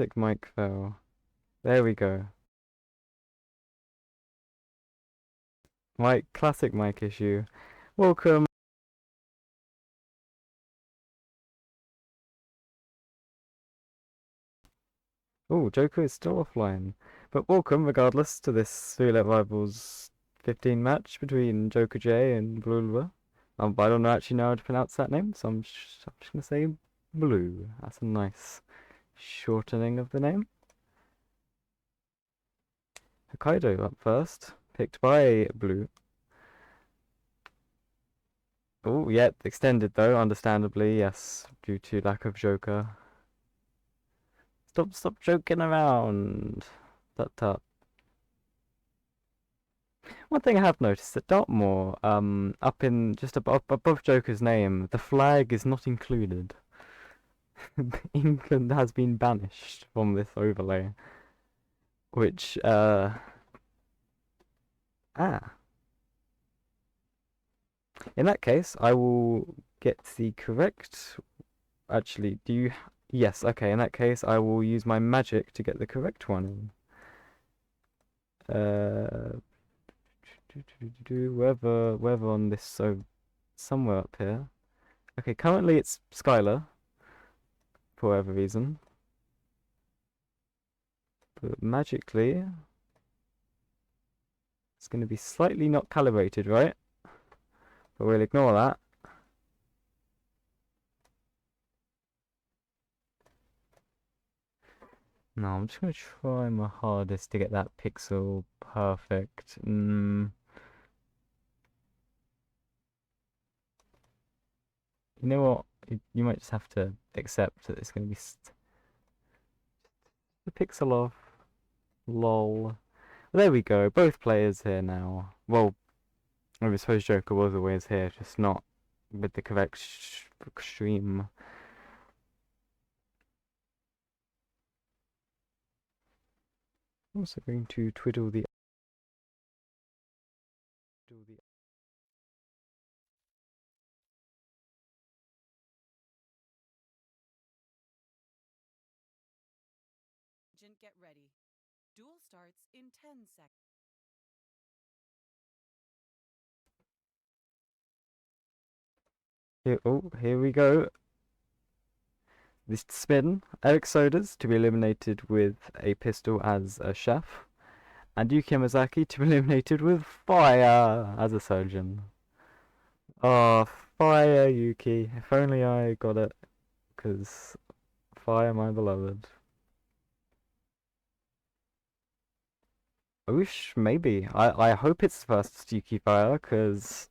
Classic mic fail. There we go. Classic mic issue. Welcome. Oh, Joker is still offline. But welcome, regardless, to this bLULW Rivals 15 match between Jokerj and bLULW. I don't actually know how to pronounce that name, so I'm just gonna say Blue. That's a nice shortening of the name. Hokkaido up first, picked by Blue. Oh, yeah, extended though, understandably, yes, due to lack of Joker. Stop joking around. Tut tut. One thing I have noticed at Dartmoor, up in just above Joker's name, the flag is not included. England has been banished from this overlay, which in that case, I will get the correct. Actually, do you? Yes. Okay. In that case, I will use my magic to get the correct one. Whether on this, so somewhere up here. Okay, currently it's Skylar for whatever reason, but magically it's going to be slightly not calibrated, right? But we'll ignore that. No, I'm just going to try my hardest to get that pixel perfect. You know what? You might just have to accept that it's going to be the pixel off. Lol. There we go. Both players here now. Well, I suppose Joker was always here, just not with the correct extreme. I'm also going to twiddle the. Get ready. Duel starts in 10 seconds. Here we go. This spin. Eric Sodas to be eliminated with a pistol as a chef. And Yuki Yamazaki to be eliminated with fire as a surgeon. Oh, fire, Yuki. If only I got it. Because fire, my beloved. I wish, maybe. I hope it's the first Yuki fire, because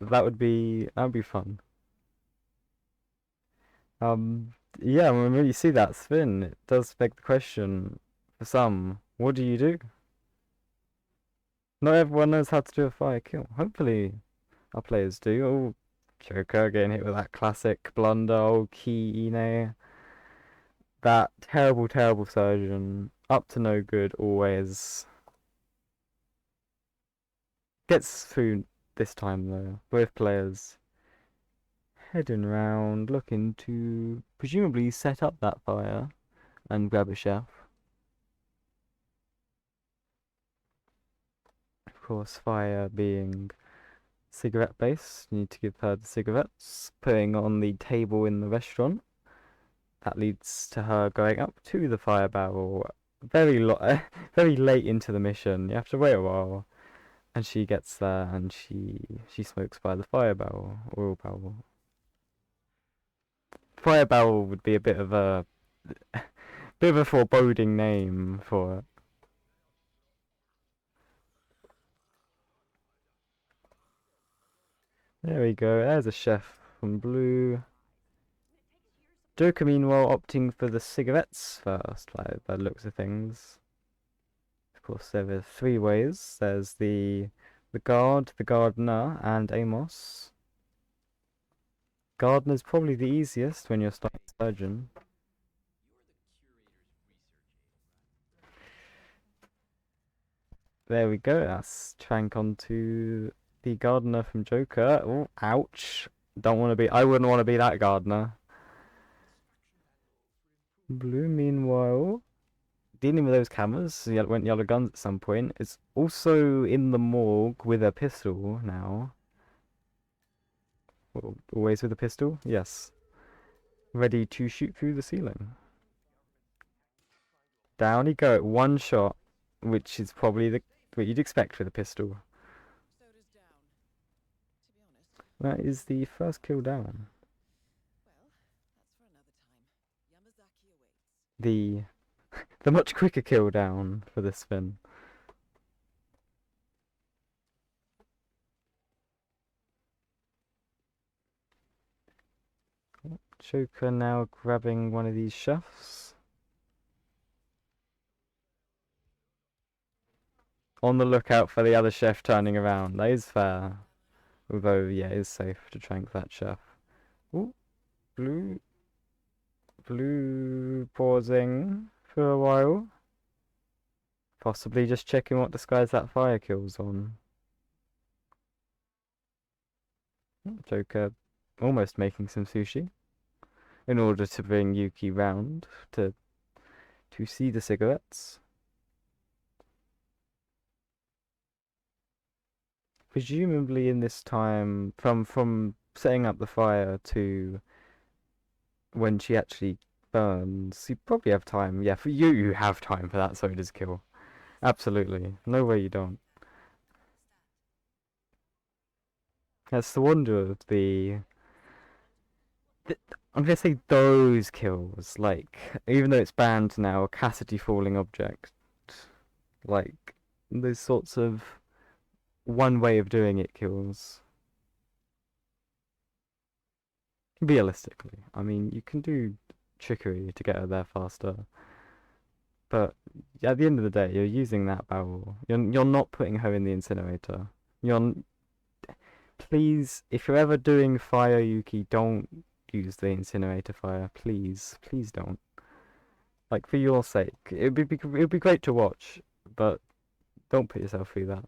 that would be fun. Yeah, when you see that spin, it does beg the question for some, what do you do? Not everyone knows how to do a fire kill. Hopefully, our players do. Oh, Joker getting hit with that classic blunder. Oh, Ki Ine. That terrible, terrible surgeon. Up to no good, always. Gets through this time, though. Both players heading round, looking to presumably set up that fire and grab a chef. Of course, fire being cigarette base, you need to give her the cigarettes, putting on the table in the restaurant. That leads to her going up to the fire barrel very late into the mission. You have to wait a while. And she gets there and she smokes by the fire barrel, oil barrel. Fire barrel would be a bit of a foreboding name for it. There we go. There's a chef from Blue. Joker, meanwhile, opting for the cigarettes first, by the looks of things. Of course, there are three ways. There's the guard, the gardener, and Amos. Gardener's probably the easiest when you're starting surgeon. There we go. That's Trank onto the gardener from Joker. Oh, ouch. Don't want to be. I wouldn't want to be that gardener. Blue, meanwhile, dealing with those cameras, went yellow guns at some point. It's also in the morgue with a pistol now. Always with a pistol? Yes. Ready to shoot through the ceiling. Down you go, one shot, which is probably what you'd expect with a pistol. Soda's down. To be honest, That is the first kill down. well, that's for another time. Yamazaki awaits. The much quicker kill down for this spin. Joker now grabbing one of these chefs. On the lookout for the other chef turning around. That is fair. Although, yeah, it is safe to trank that chef. Ooh, blue pausing for a while. Possibly just checking what disguise that fire kill's on. Joker almost making some sushi in order to bring Yuki round to see the cigarettes. Presumably in this time, from setting up the fire to when she actually burns, you probably have time. Yeah, for you have time for that Soda's kill. Absolutely. No way you don't. That's the wonder of I'm gonna say those kills, like, even though it's banned now, a Cassidy falling object, like, those sorts of one way of doing it kills. Realistically, I mean, you can do trickery to get her there faster, but at the end of the day, you're using that barrel. You're not putting her in the incinerator. You're Please, if you're ever doing fire, Yuki, don't use the incinerator fire. Please, please don't. Like, for your sake, it'd be great to watch, but don't put yourself through that.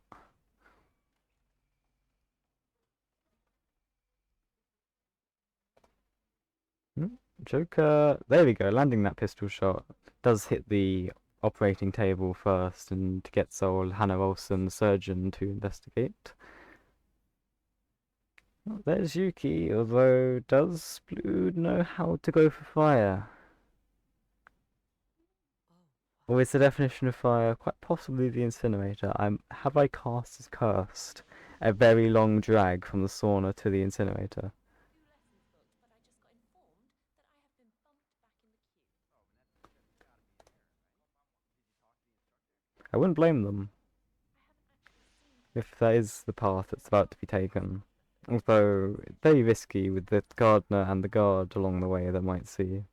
Joker, there we go, landing that pistol shot. Does hit the operating table first and gets old Hannah Olsen, surgeon, to investigate. Oh, there's Yuki, although does Blue know how to go for fire? Or is the definition of fire quite possibly the incinerator? Have I cast as cursed a very long drag from the sauna to the incinerator? I wouldn't blame them if that is the path that's about to be taken. Although very risky with the gardener and the guard along the way that might see.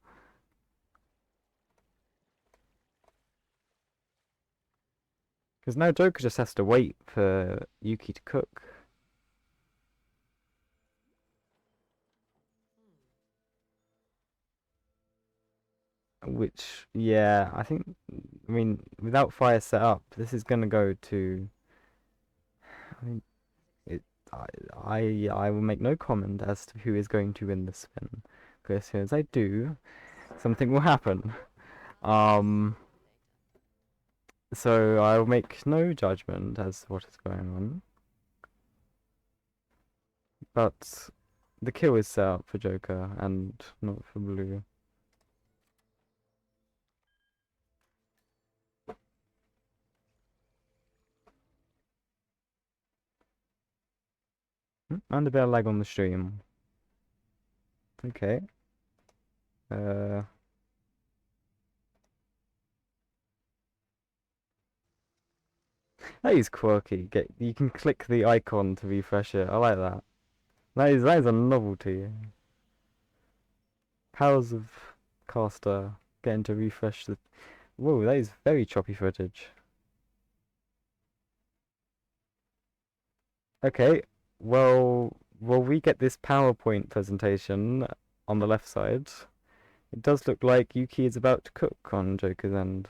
Because now Joker just has to wait for Yuki to cook. Which, yeah, I mean, without fire set up, this is gonna go to. I mean, it. I will make no comment as to who is going to win this spin, because as soon as I do, something will happen. Um, so I will make no judgment as to what is going on. But the kill is set up for Joker and not for Blue. And a bit of lag on the stream. Okay. Uh, that is quirky. You can click the icon to refresh it. I like that. That is a novelty. Powers of caster getting to refresh the. Whoa, that is very choppy footage. Okay, well, will we get this PowerPoint presentation on the left side? It does look like Yuki is about to cook on Joker's end.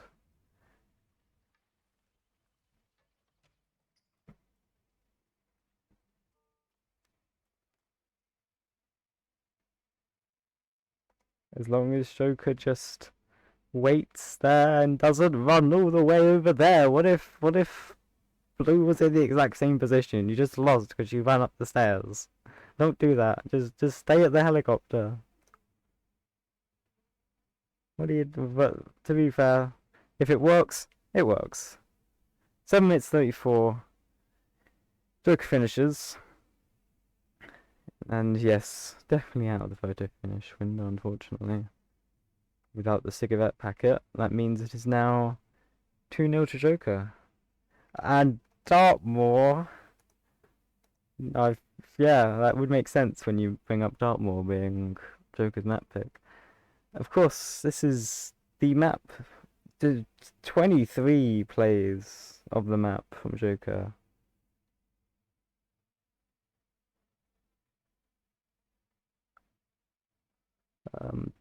As long as Joker just waits there and doesn't run all the way over there? What if blue was in the exact same position? You just lost because you ran up the stairs. Don't do that. Just stay at the helicopter. What do you? But to be fair, if it works, it works. 7 minutes 34. Joker finishes. And yes, definitely out of the photo finish window, unfortunately. Without the cigarette packet, that means it is now 2-0 to Joker. And Dartmoor. I Yeah, that would make sense when you bring up Dartmoor being Joker's map pick. Of course, this is the map. The 23 plays of the map from Joker.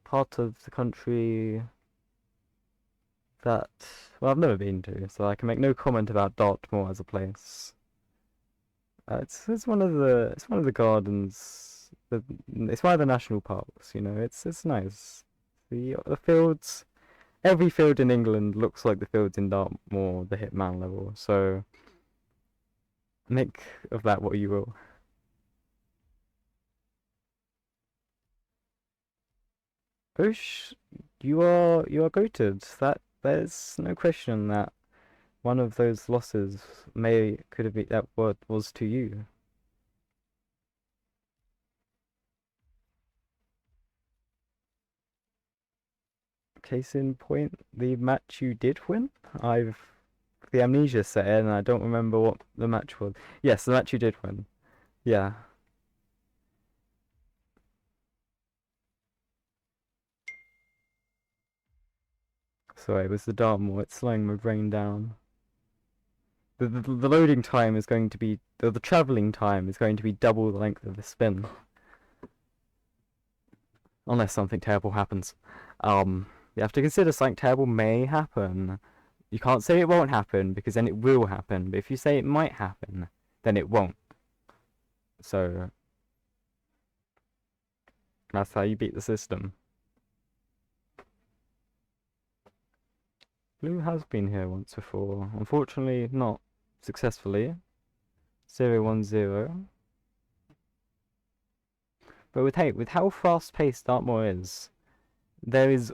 Part of the country that, well, I've never been to, so I can make no comment about Dartmoor as a place. It's one of the gardens. It's one of the national parks. You know, it's nice. The fields. Every field in England looks like the fields in Dartmoor, the Hitman level. So make of that what you will. Bush, you are goated. There's no question that one of those losses could have been that what was to you. Case in point, the match you did win. The amnesia set in, and I don't remember what the match was. Yes, the match you did win. Yeah. Sorry, it was the Dartmoor. It's slowing my brain down. The loading time is going to be, the traveling time is going to be double the length of the spin. Unless something terrible happens. You have to consider something terrible may happen. You can't say it won't happen, because then it will happen. But if you say it might happen, then it won't. So that's how you beat the system. Blue has been here once before. Unfortunately, not successfully. 0-1-0. But with how fast-paced Dartmoor is, there is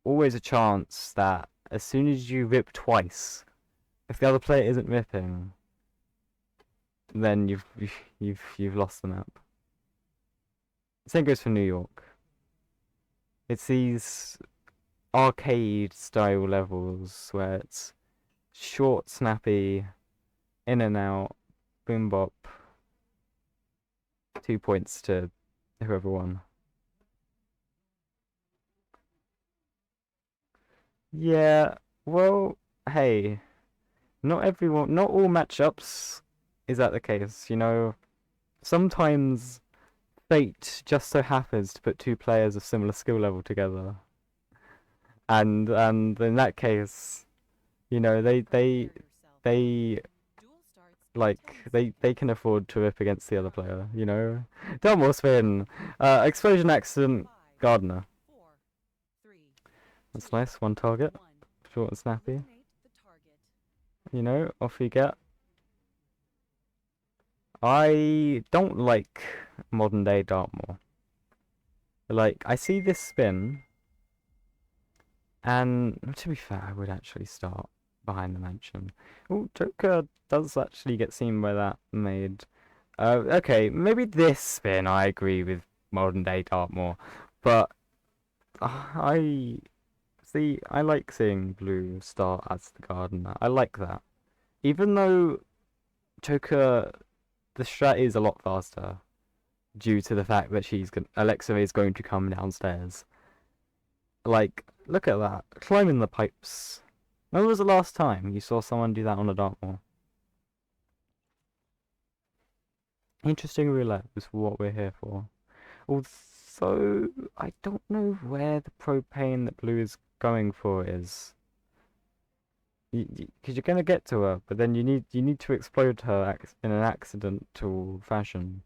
always a chance that as soon as you rip twice, if the other player isn't ripping, then you've lost the map. Same goes for New York. It's these arcade style levels where it's short, snappy, in and out, boom bop, 2 points to whoever won. Yeah, well, hey, not all matchups is that the case, you know. Sometimes fate just so happens to put two players of similar skill level together. And in that case, you know, they they can afford to rip against the other player, you know. Dartmoor spin. Explosion accident, Gardner. That's nice, one target. Short and snappy. You know, off you get. I don't like modern day Dartmoor. Like, I see this spin, and to be fair, I would actually start behind the mansion. Oh, Joker does actually get seen by that maid. Okay, maybe this spin I agree with modern day Dartmoor, but I like seeing blue start as the gardener. I like that. Even though Joker, the strat is a lot faster due to the fact that Alexa is going to come downstairs. Like, look at that. Climbing the pipes. When was the last time you saw someone do that on a Dartmoor? Interesting roulette is what we're here for. Although, I don't know where the propane that blue is going for is. Because you're gonna get to her, but then you need to explode her in an accidental fashion.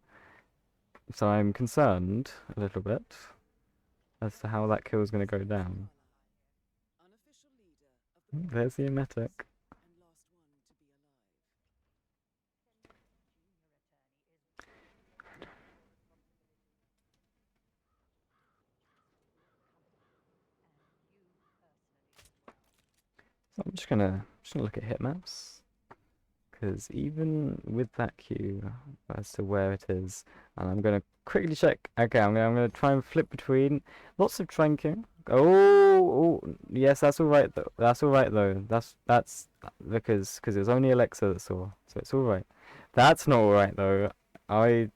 So I'm concerned a little bit as to how that kill is going to go down. Unofficial leader of the There's the emetic. and last one to be alive. So I'm just gonna look at hit maps. Because even with that queue as to where it is, and I'm gonna quickly check. Okay, I'm gonna try and flip between lots of tranking. Oh, yes, that's all right though. That's all right though. That's because it was only Alexa that saw, so it's all right. That's not all right though. I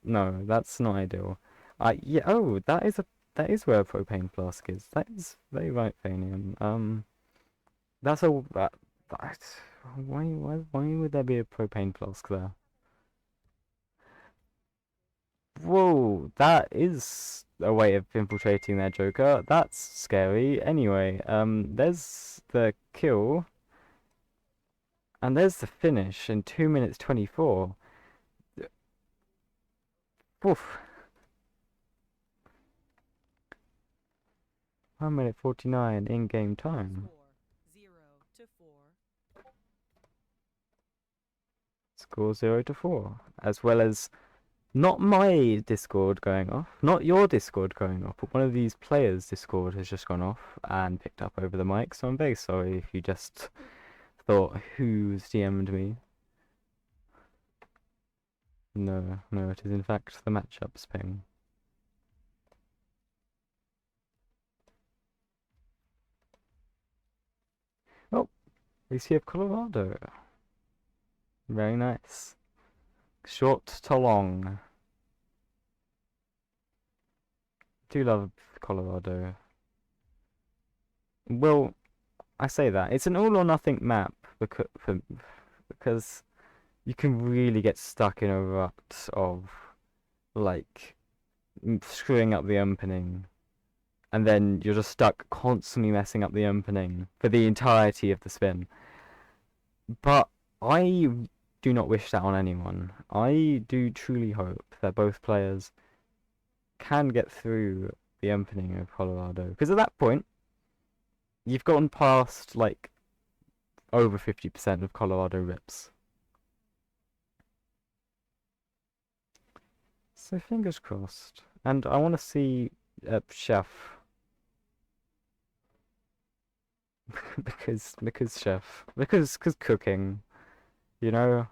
no, that's not ideal. Yeah. Oh, that is where a propane flask is. That is very right, Fanian. That's all. That, why would there be a propane flask there? Whoa, that is a way of infiltrating their Joker. That's scary. Anyway, there's the kill, and there's the finish in 2 minutes 24. Oof. 1 minute 49 in-game time. Score 0-4, as well as not my Discord going off, not your Discord going off, but one of these players' Discord has just gone off and picked up over the mic, so I'm very sorry if you just thought who's DM'd me. No, no, it is in fact the matchups ping. Oh, VC of Colorado. Very nice. Short to long. Do love Colorado. Well, I say that. It's an all or nothing map because you can really get stuck in a rut of like screwing up the opening, and then you're just stuck constantly messing up the opening for the entirety of the spin. But I do not wish that on anyone. I do truly hope that both players can get through the opening of Colorado, because at that point you've gotten past like over 50% of Colorado rips. So fingers crossed. And I want to see Chef. because Chef. Because cooking. You know?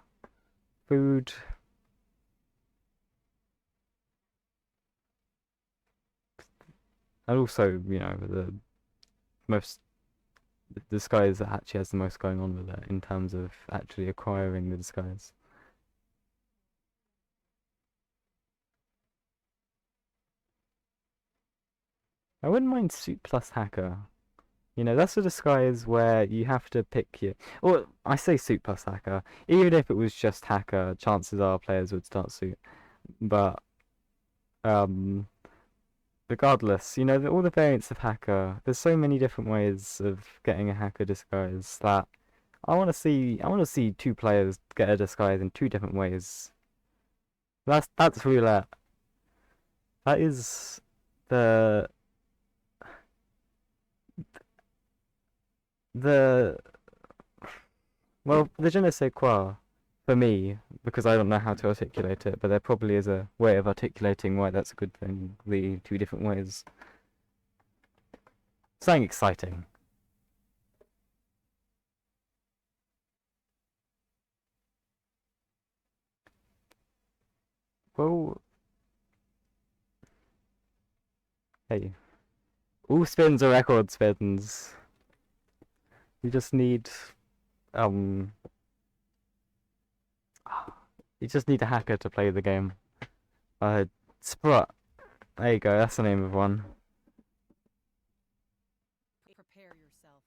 Food. And also, you know, the most the disguise that actually has the most going on with it in terms of actually acquiring the disguise. I wouldn't mind suit plus hacker. You know, that's a disguise where you have to pick your. Well, I say suit plus hacker. Even if it was just hacker, chances are players would start suit. But um, regardless, you know, all the variants of hacker. There's so many different ways of getting a hacker disguise that I want to see. I want to see two players get a disguise in two different ways. That's roulette. That is the the well, the je ne sais quoi for me, because I don't know how to articulate it, but there probably is a way of articulating why that's a good thing. The two different ways. Something exciting. Well, hey, all spins are record spins. You just need um, you just need a hacker to play the game. Sprut. There you go. That's the name of one. Prepare yourself.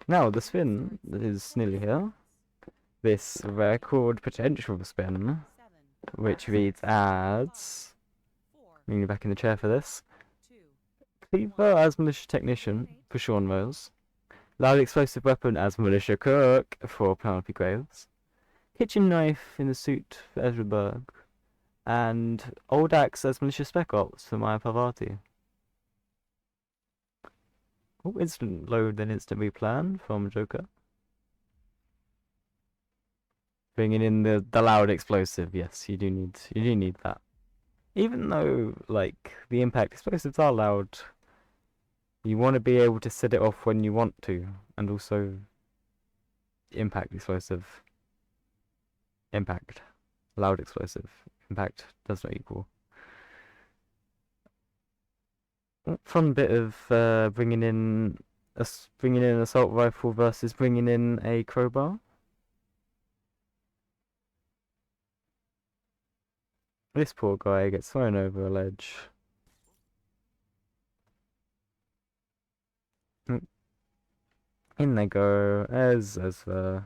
Now the spin is nearly here. This record potential spin, which reads as. Leaning back in the chair for this. Cleaver as militia technician for Sean Rose. Loud explosive weapon as militia cook for Penelope Graves. Kitchen knife in the suit for Ezra Berg. And old axe as militia spec ops for Maya Parvati. Oh, instant load then instant replan from Joker. Bringing in the loud explosive. Yes, you do need that. Even though like the impact explosives are loud, you want to be able to set it off when you want to, and also impact explosive, impact, loud explosive, impact does not equal. Fun bit of bringing in an assault rifle versus bringing in a crowbar. This poor guy gets thrown over a ledge. In they go, as the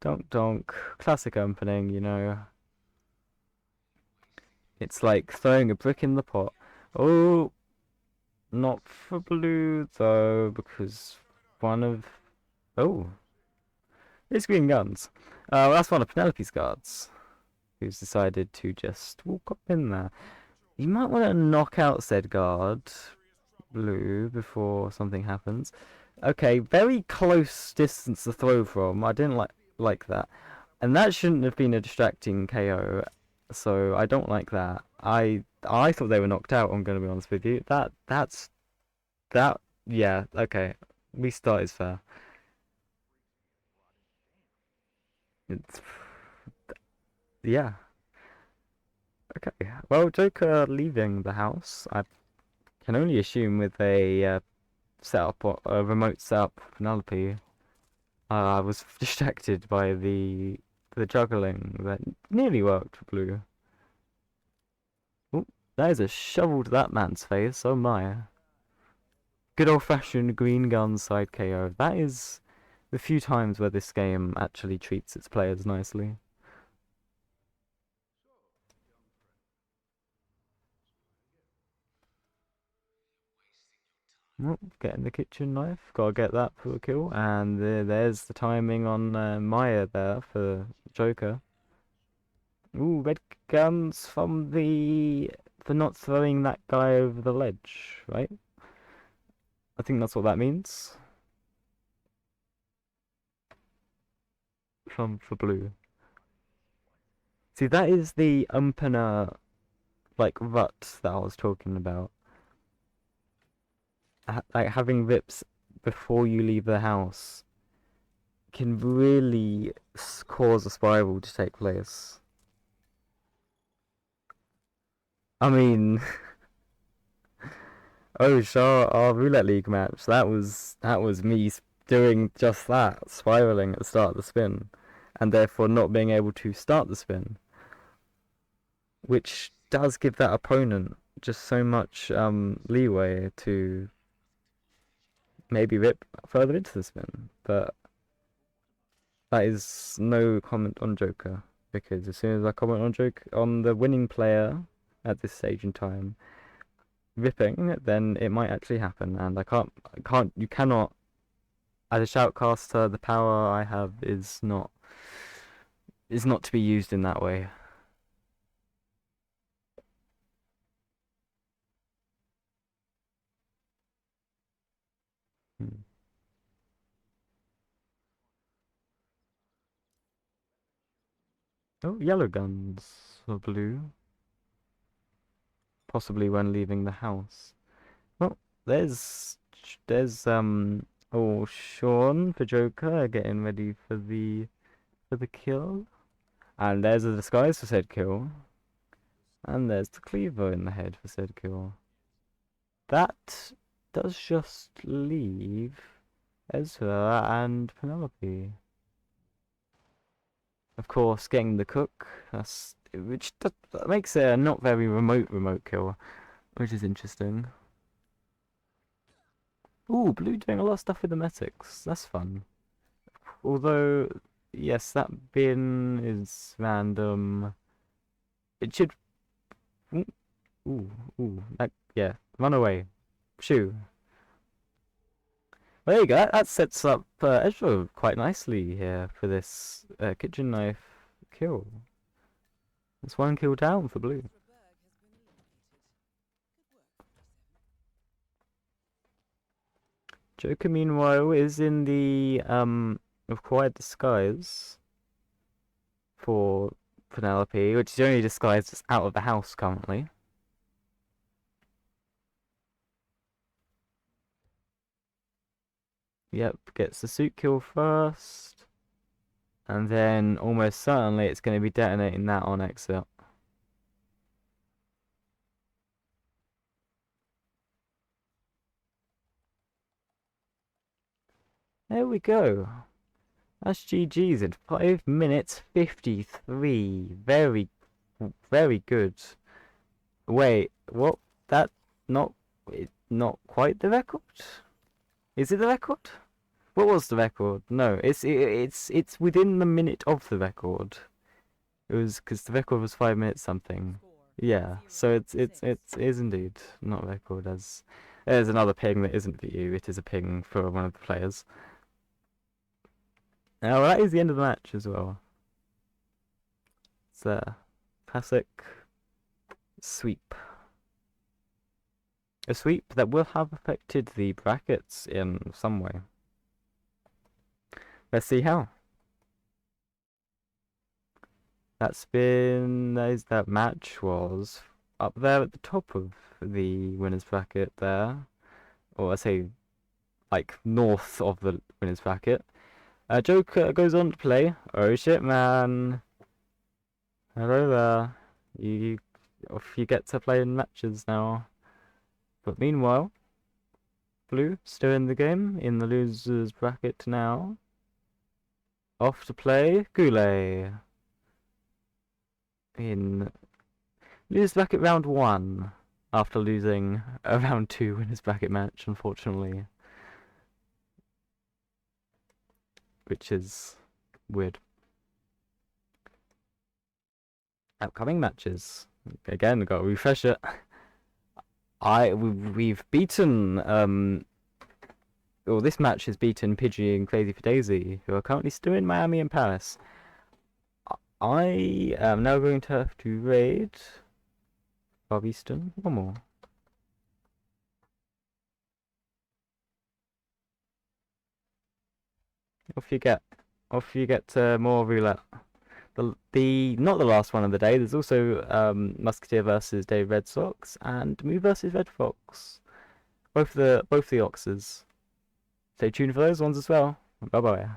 donk donk, classic opening, you know. It's like throwing a brick in the pot. Oh, not for blue though, because one of it's green guns. That's one of Penelope's guards, who's decided to just walk up in there. You might want to knock out said guard, blue, before something happens. Okay, very close distance to throw from. I didn't like that. And that shouldn't have been a distracting KO, so I don't like that. I thought they were knocked out, I'm gonna be honest with you. That yeah, okay. Restart is fair. It's yeah. Okay. Well, Joker leaving the house, I can only assume with a setup or a remote setup for Penelope. I was distracted by the juggling that nearly worked for blue. Oh, that is a shovel to that man's face. Oh my. Good old-fashioned green gun side KO. That is the few times where this game actually treats its players nicely. Oh, getting the kitchen knife. Gotta get that for a kill. And there's the timing on Maya there for Joker. Ooh, red guns from for not throwing that guy over the ledge, right? I think that's what that means. For blue. See, that is the umpana like rut that I was talking about. Like having rips before you leave the house can really cause a spiral to take place. I mean, oh, sure, our roulette league match. That was me doing just that, spiraling at the start of the spin, and therefore not being able to start the spin, which does give that opponent just so much leeway to maybe rip further into the spin. But that is no comment on Joker, because as soon as I comment on the winning player at this stage in time ripping, then it might actually happen, and you cannot, as a shoutcaster, the power I have is not to be used in that way. Hmm. Oh, yellow guns or blue, possibly when leaving the house. Oh, there's oh, Sean for Joker getting ready for the kill. And there's a disguise for said kill. And there's the cleaver in the head for said kill. That does just leave Ezra and Penelope. Of course, getting the cook, that makes it a not very remote kill, which is interesting. Ooh, blue doing a lot of stuff with the medics. That's fun. Although, yes, that bin is random. It should. Ooh, ooh, yeah. Run away. Shoo. Well, there you go. That sets up Ezra quite nicely here for this kitchen knife kill. That's one kill down for blue. Berg has been eliminated. Good work, 47. Joker, meanwhile, is in the required disguise for Penelope, which is the only disguise that's out of the house currently. Yep, gets the suit kill first. And then almost certainly it's going to be detonating that on exit. There we go. That's GG's in 5 minutes 53. Very, very good. Wait, what? That not quite the record? Is it the record? What was the record? No, it's within the minute of the record. It was because the record was 5 minutes something. Yeah, so it is indeed not a record. As there's another ping that isn't for you. It is a ping for one of the players. Now that is the end of the match as well. It's a classic sweep. A sweep that will have affected the brackets in some way. Let's see how. That match was up there at the top of the winners bracket there. Or I say, like, north of the winners bracket. Joker goes on to play. Oh shit, man. Hello there. You get to play in matches now. But meanwhile, Blue still in the game in the losers bracket now. Off to play Goulet in losers bracket round 1 after losing a round 2 winners bracket match, unfortunately. Which is weird. Upcoming matches. Again, gotta refresh it. We've beaten well, this match has beaten Pidgey and Crazy for Daisy, who are currently still in Miami and Paris. I am now going to have to raid Bob Easton one more. Off you get more roulette. The not the last one of the day. There's also Musketeer versus Dave Red Sox and Moo versus Red Fox. Both the Oxes. Stay tuned for those ones as well. Bye bye.